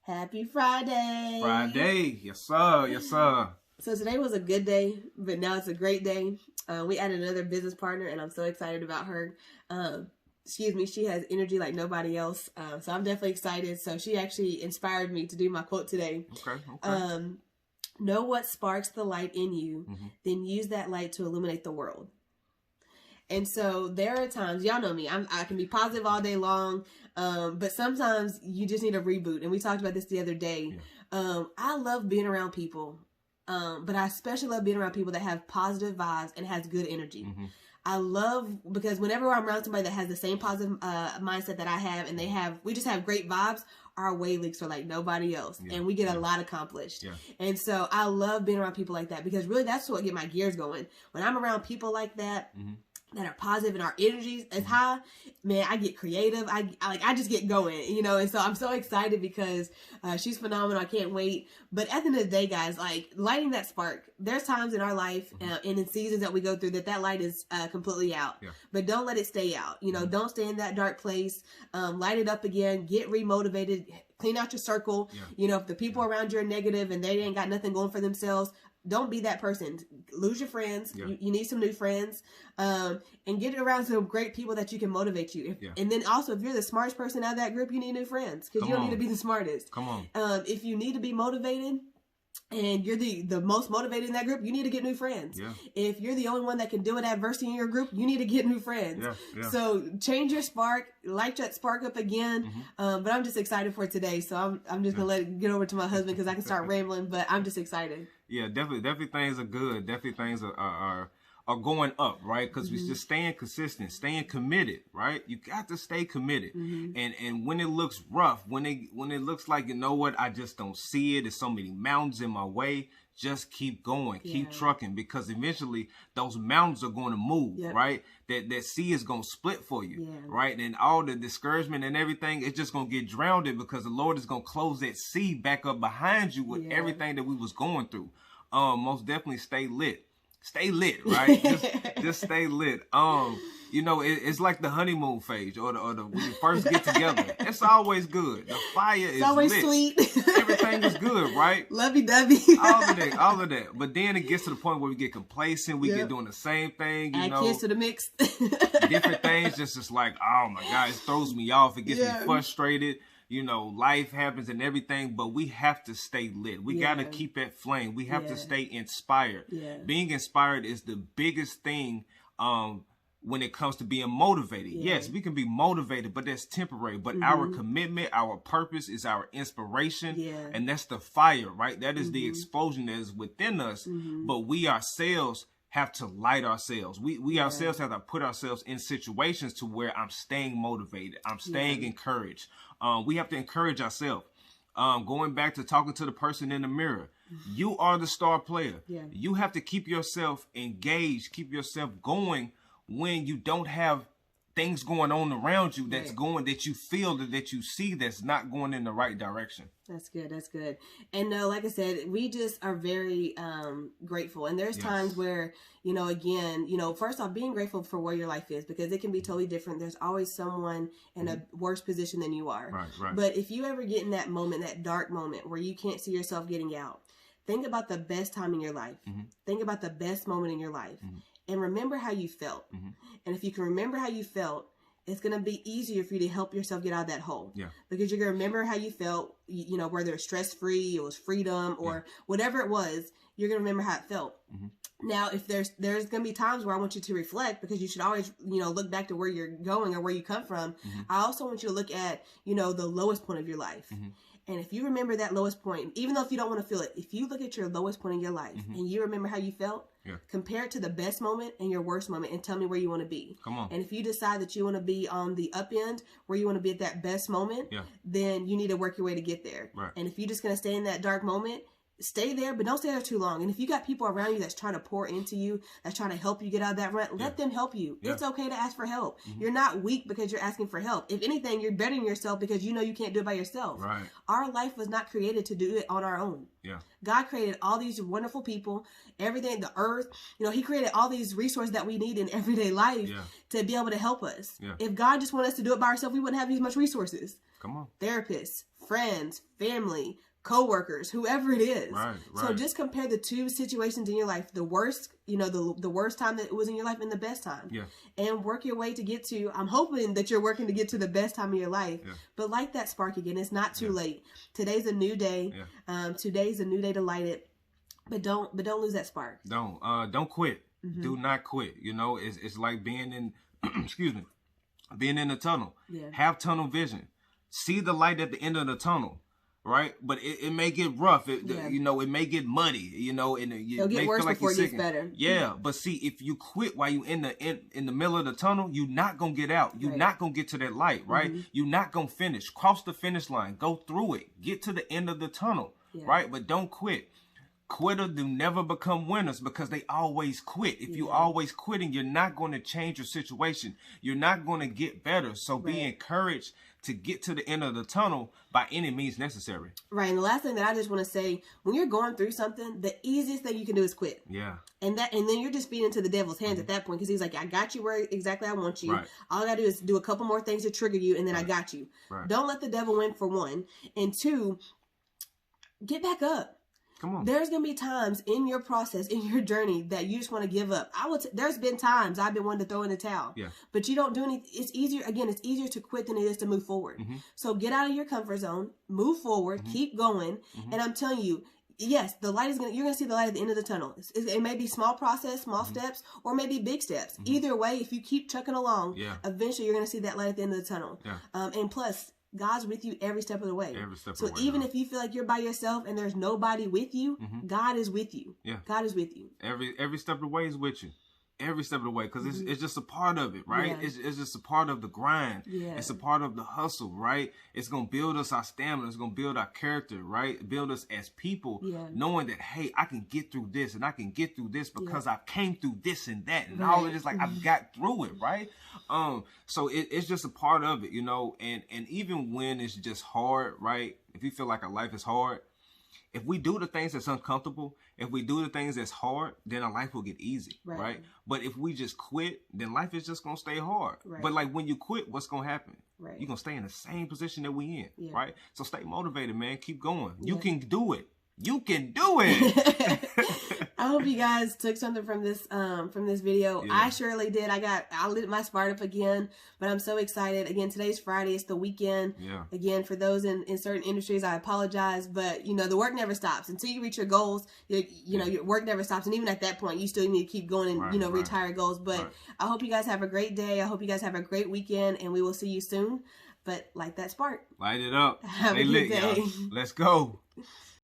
Happy Friday. Friday. Yes, sir. Yes, sir. So today was a good day, but now it's a great day. We added another business partner, and I'm so excited about her. She has energy like nobody else. So I'm definitely excited. So she actually inspired me to do my quote today. Okay. Know what sparks the light in you, then use that light to illuminate the world. And so there are times, y'all know me, I can be positive all day long, but sometimes you just need a reboot. And we talked about this the other day. Yeah. I love being around people, but I especially love being around people that have positive vibes and has good energy. I love, because whenever I'm around somebody that has the same positive mindset that I have, and we just have great vibes, our wavelengths are like nobody else, and we get a lot accomplished. And so I love being around people like that, because really that's what get my gears going. When I'm around people like that, that are positive and our energy is high, man, I get creative. I just get going, and so I'm so excited because she's phenomenal. I can't wait. But at the end of the day, guys, like lighting that spark, there's times in our life and in seasons that we go through that light is completely out. But don't let it stay out. Don't stay in that dark place. Light it up again, get remotivated, clean out your circle. If the people around you are negative and they ain't got nothing going for themselves, don't be that person. Lose your friends. You need some new friends, and get around some great people that you can motivate you. And then also, if you're the smartest person out of that group, you need new friends, because you don't need to be the smartest. Come on. If you need to be motivated and you're the most motivated in that group, you need to get new friends. If you're the only one that can deal with adversity in your group, you need to get new friends. So change your spark, light that spark up again. But I'm just excited for today. So I'm just gonna get over to my husband, because I can start rambling. But I'm just excited. Yeah, definitely things are good. Definitely things are going up, right? Because we're just staying consistent, staying committed, right? You got to stay committed. And when it looks rough, when it looks like, you know what, I just don't see it, there's so many mountains in my way, just keep going, keep trucking, because eventually those mountains are going to move, right? That sea is going to split for you, right? And all the discouragement and everything, it's just going to get drowned in, because the Lord is going to close that sea back up behind you with everything that we was going through. Most definitely stay lit. Stay lit, right? just stay lit. It's like the honeymoon phase, or the when you first get together. It's always good. The fire is always lit. Sweet. Everything is good, right? Lovey-dovey. all of that. But then it gets to the point where we get complacent. We get doing the same thing. Add kids to the mix. Different things. Just like, oh my God, it throws me off. It gets me frustrated. Life happens and everything, but we have to stay lit. We got to keep that flame. We have to stay inspired. Being inspired is the biggest thing when it comes to being motivated. Yes, we can be motivated, but that's temporary. But our commitment, our purpose is our inspiration. And that's the fire, right? That is the explosion that is within us. But we ourselves have to light ourselves. We ourselves have to put ourselves in situations to where I'm staying motivated. I'm staying encouraged. We have to encourage ourselves. Going back to talking to the person in the mirror, you are the star player. You have to keep yourself engaged, keep yourself going when you don't have things going on around you that you feel, that you see that's not going in the right direction. That's good. That's good. And like I said, we just are very grateful. And there's times where, again, first off, being grateful for where your life is, because it can be totally different. There's always someone in a worse position than you are. Right. But if you ever get in that moment, that dark moment where you can't see yourself getting out, think about the best time in your life. Think about the best moment in your life. And remember how you felt. And if you can remember how you felt, it's going to be easier for you to help yourself get out of that hole. Because you're going to remember how you felt, whether it's stress-free, it was freedom, or whatever it was, you're going to remember how it felt. Now, if there's going to be times where I want you to reflect, because you should always, look back to where you're going or where you come from. I also want you to look at, the lowest point of your life. And if you remember that lowest point, even though if you don't want to feel it, if you look at your lowest point in your life and you remember how you felt, compare it to the best moment and your worst moment, and tell me where you want to be. Come on. And if you decide that you want to be on the up end, where you want to be at that best moment, then you need to work your way to get there. And if you're just going to stay in that dark moment, stay there, but don't stay there too long. And if you got people around you that's trying to pour into you, that's trying to help you get out of that rut, let them help you. It's okay to ask for help. You're not weak because you're asking for help. If anything, you're bettering yourself because you know you can't do it by yourself. Right. Our life was not created to do it on our own. Yeah. God created all these wonderful people, everything, the earth, he created all these resources that we need in everyday life to be able to help us. Yeah. If God just wanted us to do it by ourselves, we wouldn't have these much resources. Come on. Therapists, friends, family, co-workers, whoever it is. Right. So just compare the two situations in your life, the worst, the worst time that it was in your life and the best time. Yeah. And work your way to get to, I'm hoping that you're working to get to the best time of your life. Yeah. But light that spark again. It's not too late. Today's a new day. Yeah. Today's a new day to light it. But don't lose that spark. Don't quit. Do not quit. It's like being in being in a tunnel. Yeah. Have tunnel vision. See the light at the end of the tunnel. Right, but it may get rough. It may get muddy. And it'll get worse before it gets better. Yeah, but see, if you quit while you in the middle of the tunnel, you're not gonna get out. You're not gonna get to that light. Right, you're not gonna finish. Cross the finish line. Go through it. Get to the end of the tunnel. Yeah. Right, but don't quit. Quitters do never become winners because they always quit. If you always quitting, you're not going to change your situation. You're not going to get better. So be encouraged to get to the end of the tunnel by any means necessary. Right. And the last thing that I just want to say, when you're going through something, the easiest thing you can do is quit. Yeah. And then you're just feeding into the devil's hands at that point, because he's like, I got you where exactly I want you. Right. All I got to do is do a couple more things to trigger you, and then I got you. Right. Don't let the devil win, for one. And two, get back up. Come on. There's going to be times in your process, in your journey, that you just want to give up. There's been times I've been wanting to throw in the towel. Yeah. But you don't do anything. It's easier to quit than it is to move forward. So get out of your comfort zone, move forward, keep going. And I'm telling you, yes, the light you're going to see the light at the end of the tunnel. It may be small process, small steps, or maybe big steps. Either way, if you keep trucking along, eventually you're going to see that light at the end of the tunnel. Yeah. And plus, God's with you every step of the way. Every step of the way. So even if you feel like you're by yourself and there's nobody with you, God is with you. Yeah. God is with you. Every step of the way is with you. Every step of the way, because it's just a part of it, right? Yeah. It's just a part of the grind. Yeah. It's a part of the hustle, right? It's going to build us our stamina. It's going to build our character, right? Build us as people, knowing that, hey, I can get through this and I can get through this because I came through this and that and all of this. Like, I've got through it, right? So it's just a part of it, and even when it's just hard, right? If you feel like our life is hard, if we do the things that's uncomfortable, if we do the things that's hard, then our life will get easy, right? But if we just quit, then life is just going to stay hard. Right. But like when you quit, what's going to happen? Right. You're going to stay in the same position that we in, right? So stay motivated, man. Keep going. You can do it. You can do it. I hope you guys took something from this video. I surely did. I lit my spark up again, but I'm so excited. Again, today's Friday. It's the weekend. Yeah. Again, for those in certain industries, I apologize, but the work never stops until you reach your goals. Your work never stops, and even at that point, you still need to keep going and reach higher goals. But I hope you guys have a great day. I hope you guys have a great weekend, and we will see you soon. But light that spark. Light it up. Have a good day. Y'all. Let's go.